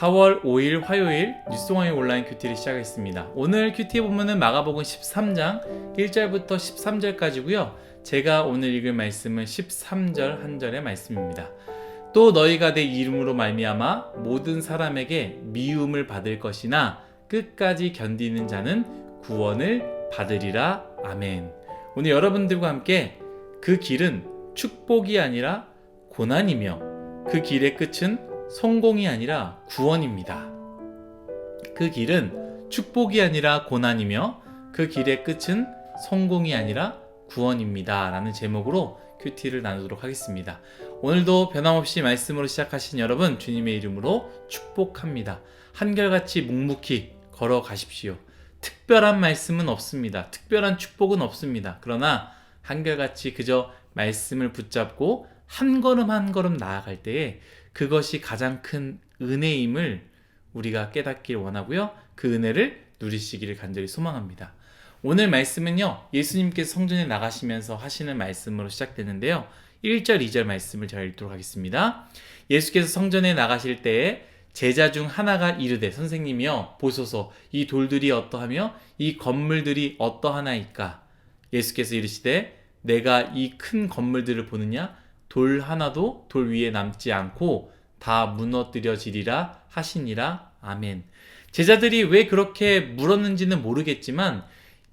4월 5일 화요일 뉴스송화의 온라인 큐티를 시작하겠습니다. 오늘 큐티 본문은 마가복음 13장 1절부터 13절까지고요. 제가 오늘 읽을 말씀은 13절 한 절의 말씀입니다. 또 너희가 내 이름으로 말미암아 모든 사람에게 미움을 받을 것이나 끝까지 견디는 자는 구원을 받으리라. 아멘. 오늘 여러분들과 함께 그 길은 축복이 아니라 고난이며 그 길의 끝은 성공이 아니라 구원입니다. 그 길은 축복이 아니라 고난이며 그 길의 끝은 성공이 아니라 구원입니다. 라는 제목으로 큐티를 나누도록 하겠습니다. 오늘도 변함없이 말씀으로 시작하신 여러분 주님의 이름으로 축복합니다. 한결같이 묵묵히 걸어가십시오. 특별한 말씀은 없습니다. 특별한 축복은 없습니다. 그러나 한결같이 그저 말씀을 붙잡고 한 걸음 한 걸음 나아갈 때에 그것이 가장 큰 은혜임을 우리가 깨닫길 원하고요. 그 은혜를 누리시기를 간절히 소망합니다. 오늘 말씀은요, 예수님께서 성전에 나가시면서 하시는 말씀으로 시작되는데요. 1절, 2절 말씀을 제가 읽도록 하겠습니다. 예수께서 성전에 나가실 때에 제자 중 하나가 이르되 선생님이여 보소서 이 돌들이 어떠하며 이 건물들이 어떠하나이까. 예수께서 이르시되 내가 이 큰 건물들을 보느냐 돌 하나도 돌 위에 남지 않고 다 무너뜨려지리라 하시니라. 아멘. 제자들이 왜 그렇게 물었는지는 모르겠지만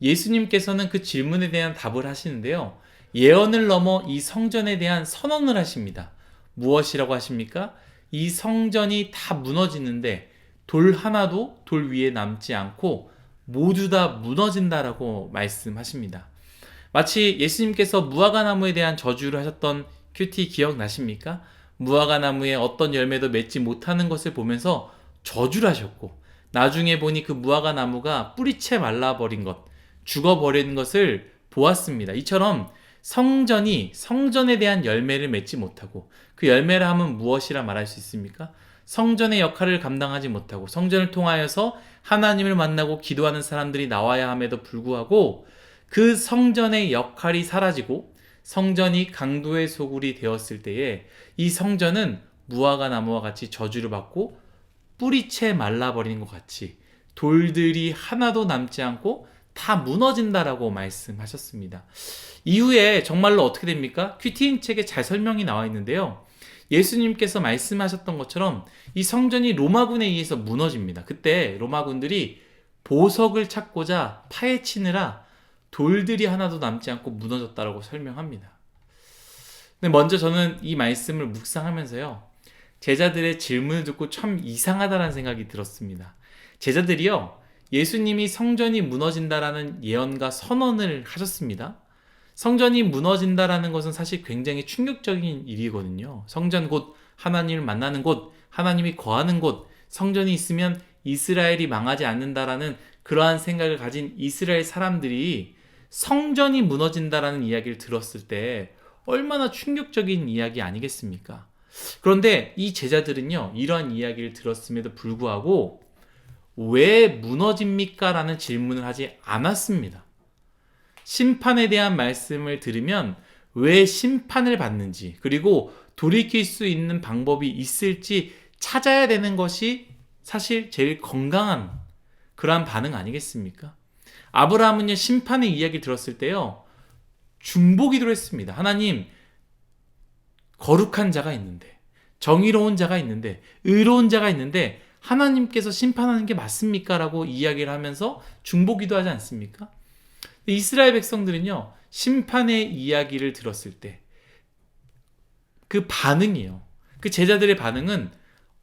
예수님께서는 그 질문에 대한 답을 하시는데요. 예언을 넘어 이 성전에 대한 선언을 하십니다. 무엇이라고 하십니까? 이 성전이 다 무너지는데 돌 하나도 돌 위에 남지 않고 모두 다 무너진다라고 말씀하십니다. 마치 예수님께서 무화과나무에 대한 저주를 하셨던 큐티 기억나십니까? 무화과나무에 어떤 열매도 맺지 못하는 것을 보면서 저주를 하셨고 나중에 보니 그 무화과나무가 뿌리채 말라버린 것, 죽어버린 것을 보았습니다. 이처럼 성전에 대한 열매를 맺지 못하고 그 열매라 하면 무엇이라 말할 수 있습니까? 성전의 역할을 감당하지 못하고 성전을 통하여서 하나님을 만나고 기도하는 사람들이 나와야 함에도 불구하고 그 성전의 역할이 사라지고 성전이 강도의 소굴이 되었을 때에 이 성전은 무화과 나무와 같이 저주를 받고 뿌리채 말라버리는 것 같이 돌들이 하나도 남지 않고 다 무너진다라고 말씀하셨습니다. 이후에 정말로 어떻게 됩니까? 큐티인 책에 잘 설명이 나와 있는데요. 예수님께서 말씀하셨던 것처럼 이 성전이 로마군에 의해서 무너집니다. 그때 로마군들이 보석을 찾고자 파헤치느라 돌들이 하나도 남지 않고 무너졌다라고 설명합니다. 근데 먼저 저는 이 말씀을 묵상하면서요, 제자들의 질문을 듣고 참 이상하다는 생각이 들었습니다. 제자들이요, 예수님이 성전이 무너진다라는 예언과 선언을 하셨습니다. 성전이 무너진다라는 것은 사실 굉장히 충격적인 일이거든요. 성전 곧 하나님을 만나는 곳, 하나님이 거하는 곳, 성전이 있으면 이스라엘이 망하지 않는다라는 그러한 생각을 가진 이스라엘 사람들이 성전이 무너진다라는 이야기를 들었을 때 얼마나 충격적인 이야기 아니겠습니까? 그런데 이 제자들은요, 이러한 이야기를 들었음에도 불구하고 왜 무너집니까? 라는 질문을 하지 않았습니다. 심판에 대한 말씀을 들으면 왜 심판을 받는지, 그리고 돌이킬 수 있는 방법이 있을지 찾아야 되는 것이 사실 제일 건강한 그러한 반응 아니겠습니까? 아브라함은요, 심판의 이야기 들었을 때요, 중보기도를 했습니다. 하나님, 거룩한 자가 있는데, 정의로운 자가 있는데, 의로운 자가 있는데 하나님께서 심판하는 게 맞습니까? 라고 이야기를 하면서 중보기도 하지 않습니까? 이스라엘 백성들은요, 심판의 이야기를 들었을 때 그 반응이에요. 그 제자들의 반응은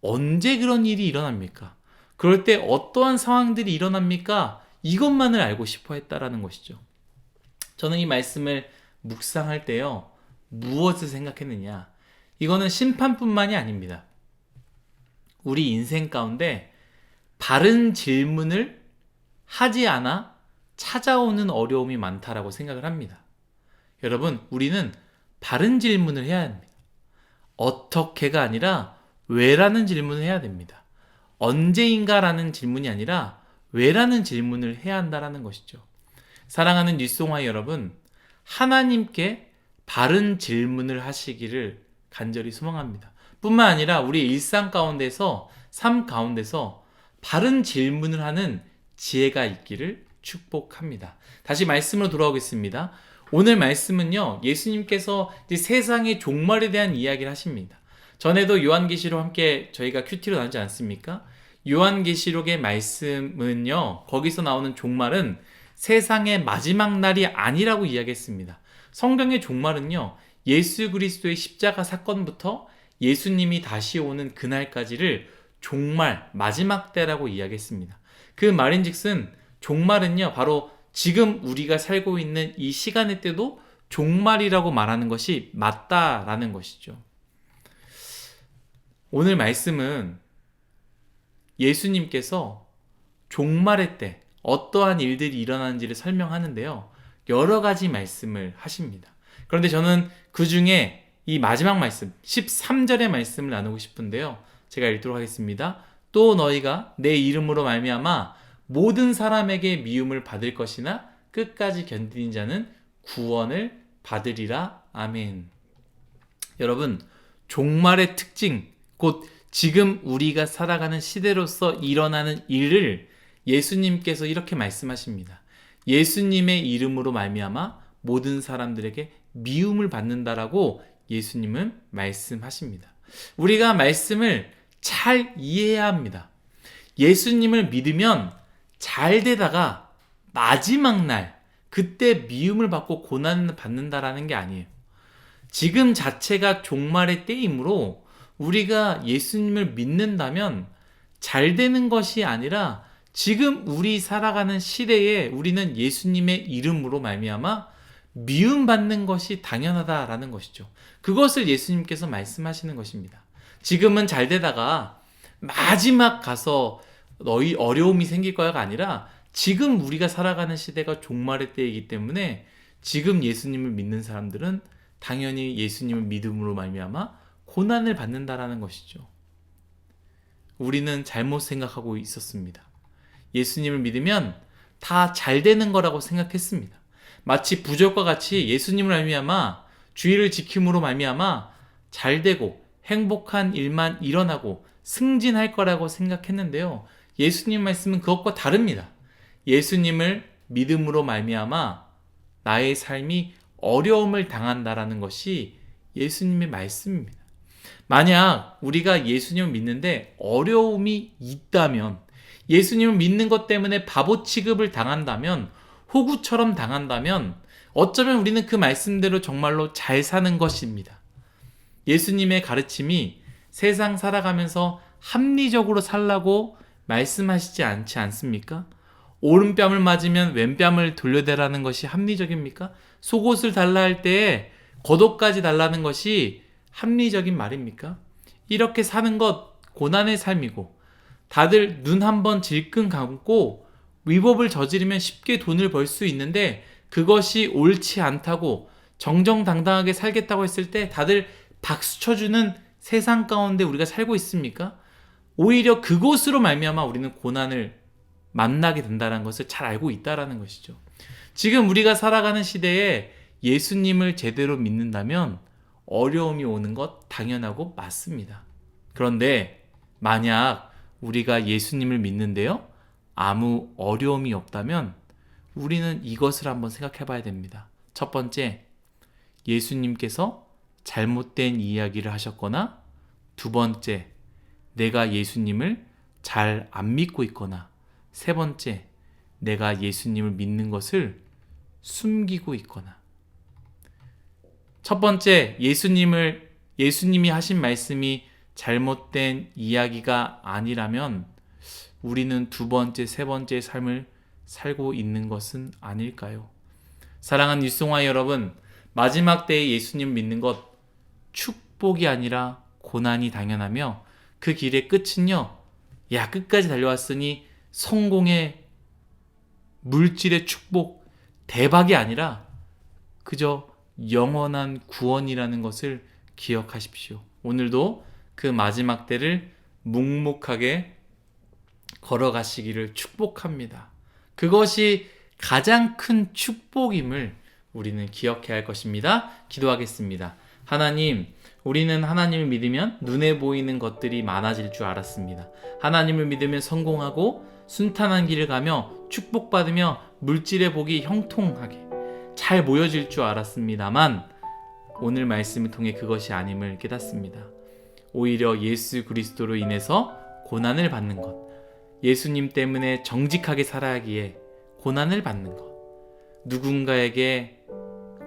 언제 그런 일이 일어납니까? 그럴 때 어떠한 상황들이 일어납니까? 이것만을 알고 싶어 했다라는 것이죠. 저는 이 말씀을 묵상할 때요, 무엇을 생각했느냐? 이거는 심판뿐만이 아닙니다. 우리 인생 가운데 바른 질문을 하지 않아 찾아오는 어려움이 많다라고 생각을 합니다. 여러분, 우리는 바른 질문을 해야 합니다. 어떻게가 아니라 왜라는 질문을 해야 됩니다. 언제인가라는 질문이 아니라 왜라는 질문을 해야 한다는 것이죠. 사랑하는 뉴스송화 여러분, 하나님께 바른 질문을 하시기를 간절히 소망합니다. 뿐만 아니라 우리 일상 가운데서, 삶 가운데서 바른 질문을 하는 지혜가 있기를 축복합니다. 다시 말씀으로 돌아오겠습니다. 오늘 말씀은요, 예수님께서 이제 세상의 종말에 대한 이야기를 하십니다. 전에도 요한계시록 함께 저희가 큐티로 나누지 않습니까? 요한계시록의 말씀은요, 거기서 나오는 종말은 세상의 마지막 날이 아니라고 이야기했습니다. 성경의 종말은요, 예수 그리스도의 십자가 사건부터 예수님이 다시 오는 그날까지를 종말, 마지막 때라고 이야기했습니다. 그 말인즉슨 종말은요, 바로 지금 우리가 살고 있는 이 시간의 때도 종말이라고 말하는 것이 맞다라는 것이죠. 오늘 말씀은 예수님께서 종말의 때 어떠한 일들이 일어나는지를 설명하는데요, 여러 가지 말씀을 하십니다. 그런데 저는 그 중에 이 마지막 말씀, 13절의 말씀을 나누고 싶은데요, 제가 읽도록 하겠습니다. 또 너희가 내 이름으로 말미암아 모든 사람에게 미움을 받을 것이나 끝까지 견디는 자는 구원을 받으리라. 아멘. 여러분, 종말의 특징, 곧 지금 우리가 살아가는 시대로서 일어나는 일을 예수님께서 이렇게 말씀하십니다. 예수님의 이름으로 말미암아 모든 사람들에게 미움을 받는다라고 예수님은 말씀하십니다. 우리가 말씀을 잘 이해해야 합니다. 예수님을 믿으면 잘 되다가 마지막 날 그때 미움을 받고 고난을 받는다라는 게 아니에요. 지금 자체가 종말의 때이므로 우리가 예수님을 믿는다면 잘 되는 것이 아니라 지금 우리 살아가는 시대에 우리는 예수님의 이름으로 말미암아 미움받는 것이 당연하다라는 것이죠. 그것을 예수님께서 말씀하시는 것입니다. 지금은 잘 되다가 마지막 가서 너희 어려움이 생길 거야가 아니라 지금 우리가 살아가는 시대가 종말의 때이기 때문에 지금 예수님을 믿는 사람들은 당연히 예수님을 믿음으로 말미암아 고난을 받는다라는 것이죠. 우리는 잘못 생각하고 있었습니다. 예수님을 믿으면 다 잘 되는 거라고 생각했습니다. 마치 부적과 같이 예수님을 말미암아 주의를 지킴으로 말미암아 잘 되고 행복한 일만 일어나고 승진할 거라고 생각했는데요, 예수님 말씀은 그것과 다릅니다. 예수님을 믿음으로 말미암아 나의 삶이 어려움을 당한다라는 것이 예수님의 말씀입니다. 만약 우리가 예수님을 믿는데 어려움이 있다면, 예수님을 믿는 것 때문에 바보 취급을 당한다면, 호구처럼 당한다면 어쩌면 우리는 그 말씀대로 정말로 잘 사는 것입니다. 예수님의 가르침이 세상 살아가면서 합리적으로 살라고 말씀하시지 않지 않습니까? 오른뺨을 맞으면 왼뺨을 돌려대라는 것이 합리적입니까? 속옷을 달라 할 때에 겉옷까지 달라는 것이 합리적인 말입니까? 이렇게 사는 것 고난의 삶이고, 다들 눈 한번 질끈 감고 위법을 저지르면 쉽게 돈을 벌 수 있는데 그것이 옳지 않다고 정정당당하게 살겠다고 했을 때 다들 박수 쳐주는 세상 가운데 우리가 살고 있습니까? 오히려 그곳으로 말미암아 우리는 고난을 만나게 된다는 것을 잘 알고 있다는 것이죠. 지금 우리가 살아가는 시대에 예수님을 제대로 믿는다면 어려움이 오는 것 당연하고 맞습니다. 그런데 만약 우리가 예수님을 믿는데요, 아무 어려움이 없다면 우리는 이것을 한번 생각해 봐야 됩니다. 첫 번째, 예수님께서 잘못된 이야기를 하셨거나, 두 번째, 내가 예수님을 잘 안 믿고 있거나, 세 번째, 내가 예수님을 믿는 것을 숨기고 있거나. 첫 번째, 예수님이 하신 말씀이 잘못된 이야기가 아니라면 우리는 두 번째, 세 번째 삶을 살고 있는 것은 아닐까요? 사랑하는 뉴스송화 여러분, 마지막 때에 예수님 믿는 것 축복이 아니라 고난이 당연하며, 그 길의 끝은요, 야 끝까지 달려왔으니 성공의 물질의 축복, 대박이 아니라 그저 영원한 구원이라는 것을 기억하십시오. 오늘도 그 마지막 때를 묵묵하게 걸어가시기를 축복합니다. 그것이 가장 큰 축복임을 우리는 기억해야 할 것입니다. 기도하겠습니다. 하나님, 우리는 하나님을 믿으면 눈에 보이는 것들이 많아질 줄 알았습니다. 하나님을 믿으면 성공하고 순탄한 길을 가며 축복받으며 물질의 복이 형통하게 잘 모여질 줄 알았습니다만 오늘 말씀을 통해 그것이 아님을 깨닫습니다. 오히려 예수 그리스도로 인해서 고난을 받는 것, 예수님 때문에 정직하게 살아야기에 고난을 받는 것, 누군가에게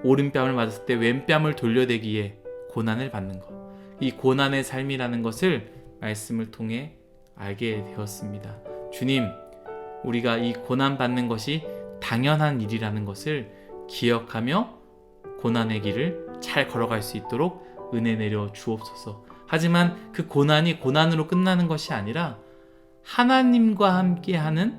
오른뺨을 맞았을 때 왼뺨을 돌려대기에 고난을 받는 것, 이 고난의 삶이라는 것을 말씀을 통해 알게 되었습니다. 주님, 우리가 이 고난 받는 것이 당연한 일이라는 것을 기억하며 고난의 길을 잘 걸어갈 수 있도록 은혜 내려 주옵소서. 하지만 그 고난이 고난으로 끝나는 것이 아니라 하나님과 함께하는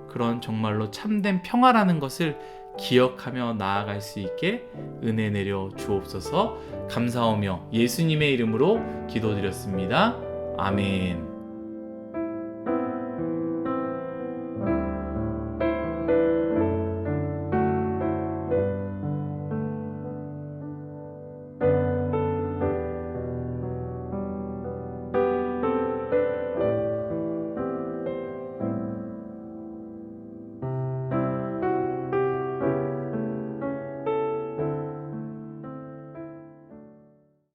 그런 정말로 참된 평화라는 것을 기억하며 나아갈 수 있게 은혜 내려 주옵소서. 감사하며 예수님의 이름으로 기도드렸습니다. 아멘.